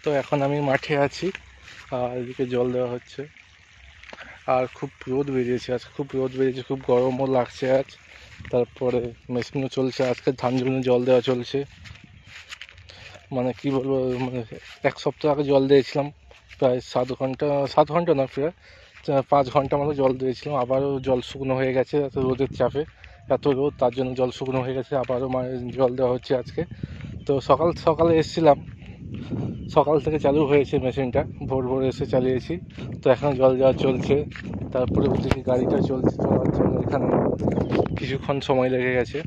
তো এখন আমি মাঠে আছি, আর এদিকে জল দেওয়া হচ্ছে। আর খুব রোদ বেরিয়েছে আজ, খুব রোদ বেরিয়েছে, খুব গরমও লাগছে আজ। তারপরে মেশিনও চলছে, আজকে ধান জমিতে জল দেওয়া চলছে। মানে কি বলবো, মানে এক সপ্তাহ আগে জল দিয়েছিলাম, প্রায় 7 ঘন্টা, 7 ঘন্টা না, প্রায় 5 ঘন্টা মতো জল দিয়েছিলাম। আবারও জল শুকনো হয়ে গেছে এত রোদের চাপে, এত রোদ, তার জন্য জল শুকনো হয়ে গেছে। আবারও জল দেওয়া হচ্ছে আজকে। তো সকালে এসেছিলাম, সকাল থেকে চালু হয়েছে মেশিনটা, ভোর ভোর এসে চালিয়েছি। তো এখন জল দেওয়া চলছে। তারপরে ওদিকে গাড়িটা চলছে, চলার জন্য এখানে কিছুক্ষণ সময় লেগে গেছে।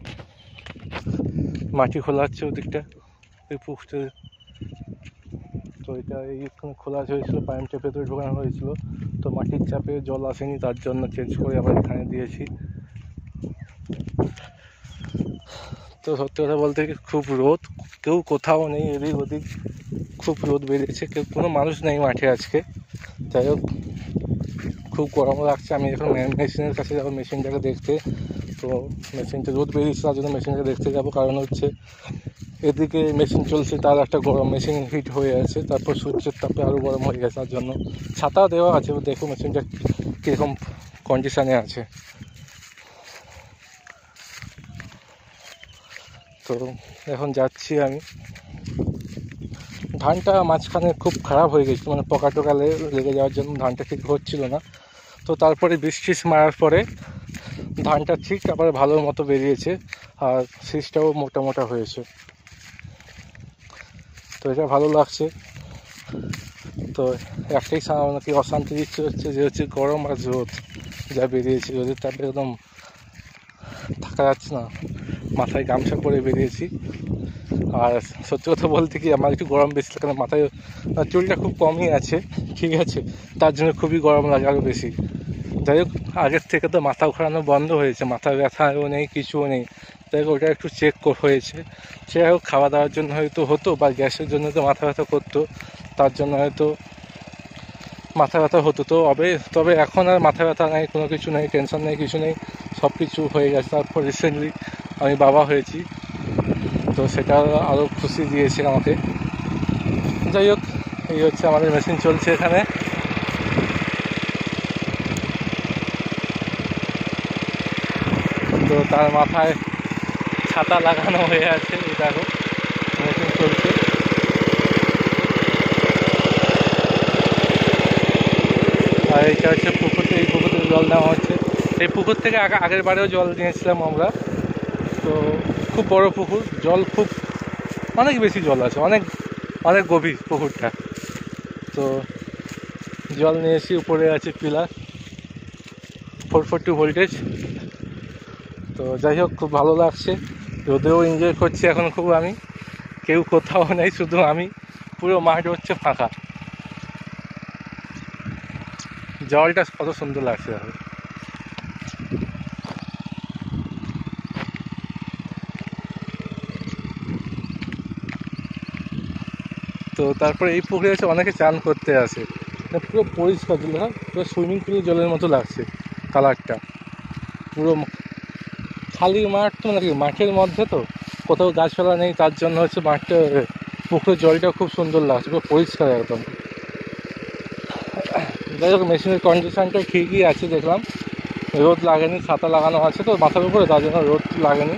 মাটি খোলা হচ্ছে ওদিকটা, ওই পুকুরটা। তো এটা এইখানে খোলা হয়েছিল, পাইপটা ভেতরে ঢোকানো হয়েছিল, তো মাটির চাপে জল আসেনি, তার জন্য চেঞ্জ করে আবার এখানে দিয়েছি। তো সত্যি কথা বলতে খুব রোদ, কেউ কোথাও নেই, এদিক ওদিক খুব রোদ বেরিয়েছে, কোনো মানুষ নেই মাঠে আজকে। যাই হোক, খুব গরম লাগছে। আমি এখন মেশিনের কাছে যাবো মেশিনটাকে দেখতে। তো মেশিনটা রোদ বেরিয়েছে, তার জন্য মেশিনটা দেখতে যাবো। কারণ হচ্ছে এদিকে মেশিন চলছে, তার একটা গরম, মেশিন হিট হয়ে আছে, তারপর সূর্যের তাপে আরও গরম হয়ে গেছে, তার জন্য ছাতা দেওয়া আছে। দেখো মেশিনটা কীরকম কন্ডিশানে আছে। তো এখন যাচ্ছি আমি। ধানটা মাঝখানে খুব খারাপ হয়ে গেছিলো, মানে পোকা টোকা লেগে যাওয়ার জন্য ধানটা ঠিক হচ্ছিল না। তো তারপরে বৃষ্টি মারার পরে ধানটা ঠিক আবার ভালো মতো বেরিয়েছে, আর শীষটাও মোটা মোটা হয়েছে। তো এটা ভালো লাগছে। তো একটাই নাকি অশান্তি দিচ্ছে হচ্ছে যে হচ্ছে গরম আর রোদ যা বেরিয়েছে, রোদের তাপে একদম থাকা যাচ্ছে না, মাথায় গামছা পরে বেরিয়েছি। আর সত্যি কথা বলতে কি, আমার একটু গরম বেশি লাগে, মাথায় চুলটা খুব কমই আছে, ঠিক আছে, তার জন্য খুবই গরম লাগে আরও বেশি। যাই হোক, আগের থেকে তো মাথা ঘোরানো বন্ধ হয়েছে, মাথা ব্যথাও নেই, কিছুও নেই। যাই হোক, ওটা একটু চেক হয়েছে। সে হোক, খাওয়া দাওয়ার জন্য হয়তো হতো, বা গ্যাসের জন্য তো মাথা ব্যথা করতো, তার জন্য হয়তো মাথা ব্যথা হতো। তবে এখন আর মাথা ব্যথা নেই, কোনো কিছু নেই, টেনশন নেই, কিছু নেই, সব কিছু হয়ে গেছে। তারপর রিসেন্টলি আমি বাবা হয়েছি, তো সেটা আরও খুশি দিয়েছে আমাকে। যাই হোক, এই হচ্ছে আমাদের মেশিন চলছে এখানে। তো তার মাথায় ছাতা লাগানো হয়ে আছে, এই দেখো মেশিন চলছে। আর এইটা হচ্ছে পুকুর, এই পুকুর থেকে জল নেওয়া হচ্ছে। এই পুকুর থেকে আগের বারেও জল নিয়েছিলাম আমরা। তো খুব বড় পুকুর, জল খুব অনেক বেশি জল আছে, অনেক অনেক গভীর পুকুরটা। তো জল নিয়েছি, উপরে আছে পিলার, 440 ভোল্টেজ। তো যাই হোক, খুব ভালো লাগছে, রোদেও এনজয় করছি এখন খুব আমি। কেউ কোথাও নেই, শুধু আমি, পুরো মাঠ হচ্ছে ফাঁকা। জলটা কত সুন্দর লাগছে দেখো। তো তারপরে এই পুকুরে এসে অনেকে চান করতে আসে, পুরো পরিষ্কার জল, পুরো সুইমিং পুলের জলের মতো লাগছে কালারটা। পুরো খালি মাঠ, তো নাকি মাঠের মধ্যে, তো কোথাও গাছপালা নেই, তার জন্য হচ্ছে মাঠটা, পুকুরের জলটা খুব সুন্দর লাগছে, পুরো পরিষ্কার একদম। যাই হোক, মেশিনের কন্ডিশনটা ঠিকই আছে দেখলাম, রোদ লাগেনি, ছাতা লাগানো আছে তো মাথার উপরে, তার জন্য রোদ লাগেনি।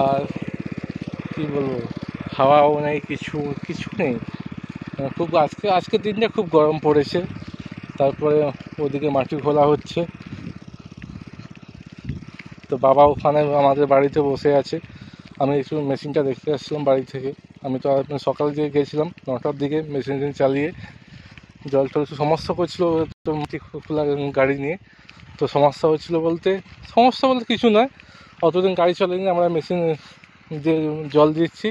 আর কি বলবো, হাওয়াও নেই, কিছু কিছু নেই, খুব আজকের দিনটা খুব গরম পড়েছে। তারপরে ওদিকে মাটি খোলা হচ্ছে। তো বাবা ওখানে আমাদের বাড়িতে বসে আছে, আমি একটু মেশিনটা দেখতে আসছিলাম বাড়ি থেকে। আমি তো সকাল দিয়ে গিয়েছিলাম 9টার দিকে, মেশিন চালিয়ে জল টল সমস্যা করছিল, তো মাটি খোলা গাড়ি নিয়ে। তো সমস্যা বলতে কিছু নয়, অতদিন গাড়ি চলেনি, আমরা মেশিন দিয়ে জল দিচ্ছি,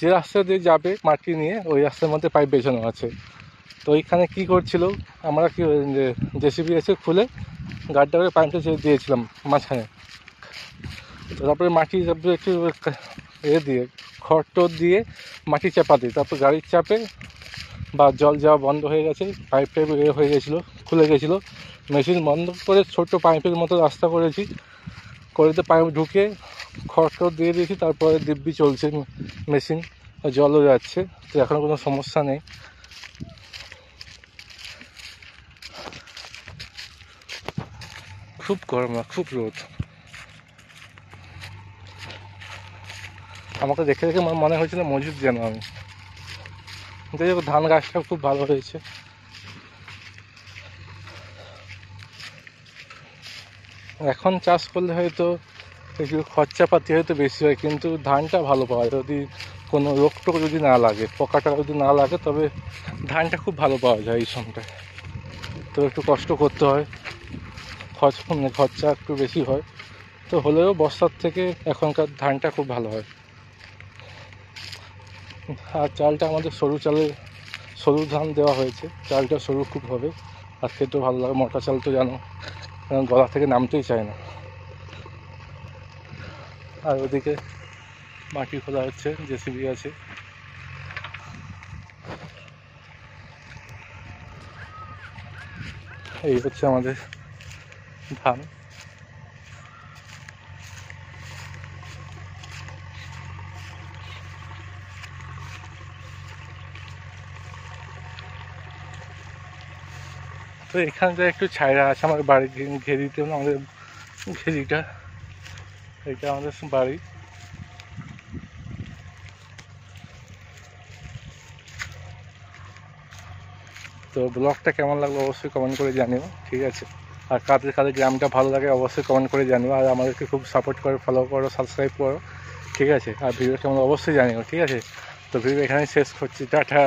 যে রাস্তা দিয়ে যাবে মাটি নিয়ে ওই রাস্তার মধ্যে পাইপ বেছানো আছে। তো ওইখানে কী করছিল, আমরা কি জেসিবি এসে খুলে গাড়িটা করে পাইপটা দিয়েছিলাম মাঝখানে। তারপরে মাটি, তারপরে একটু দিয়ে খড় টড় দিয়ে মাটি চাপা দিই, তারপর গাড়ির চাপে বা জল যাওয়া বন্ধ হয়ে গেছে, পাইপ টাইপ হয়ে গেছিলো, খুলে গেছিলো, মেশিন বন্ধ করে ছোট পাইপের মতো রাস্তা করেছি, করেতে পাইপ ঢুকে খড় দিয়ে দিয়েছি, তারপরে দিব্যি চলছে মেশিন, জলও যাচ্ছে, তো এখনও কোনো সমস্যা নেই। খুব গরম না, খুব রোদ। আমাকে দেখে দেখে আমার মনে হয়েছিল মজুদ যেন আমি। যাই হোক, ধান গাছটা খুব ভালো হয়েছে। এখন চাষ করলে হয়তো একটু খরচাপাতি হয়তো বেশি হয়, কিন্তু ধানটা ভালো পাওয়া যায় যদি কোনো রোগ টোগ যদি না লাগে, পোকাটা যদি না লাগে, তবে ধানটা খুব ভালো পাওয়া যায় এই সময়টায়। তো একটু কষ্ট করতে হয়, খরচা একটু বেশি হয়, তো হলেও বর্ষার থেকে এখনকার ধানটা খুব ভালো হয়। আর চালটা আমাদের সরু ধান দেওয়া হয়েছে, চালটা সরু খুব হবে, আর খেতেও ভালো লাগে। মোটা চাল তো জানো, গলা থেকে নামতেই চায় না। আর ওদিকে মাটি খোলা হচ্ছে, জেসিবি আছে। এই হচ্ছে আমাদের ধান। তো এখানটা একটু ছায়রা আছে আমার বাড়ির ঘেরিতে, আমাদের ঘেরিটা, এটা আমাদের বাড়ি। তো ব্লগটা কেমন লাগলো অবশ্যই কমেন্ট করে জানিও, ঠিক আছে। আর কাদের কাদের গ্রামটা ভালো লাগে অবশ্যই কমেন্ট করে জানিও, আর আমাদেরকে খুব সাপোর্ট করো, ফলো করো, সাবস্ক্রাইব করো, ঠিক আছে। আর ভিডিও কেমন অবশ্যই জানিও, ঠিক আছে। তো ভিডিও এখানেই শেষ করছি, টাটা।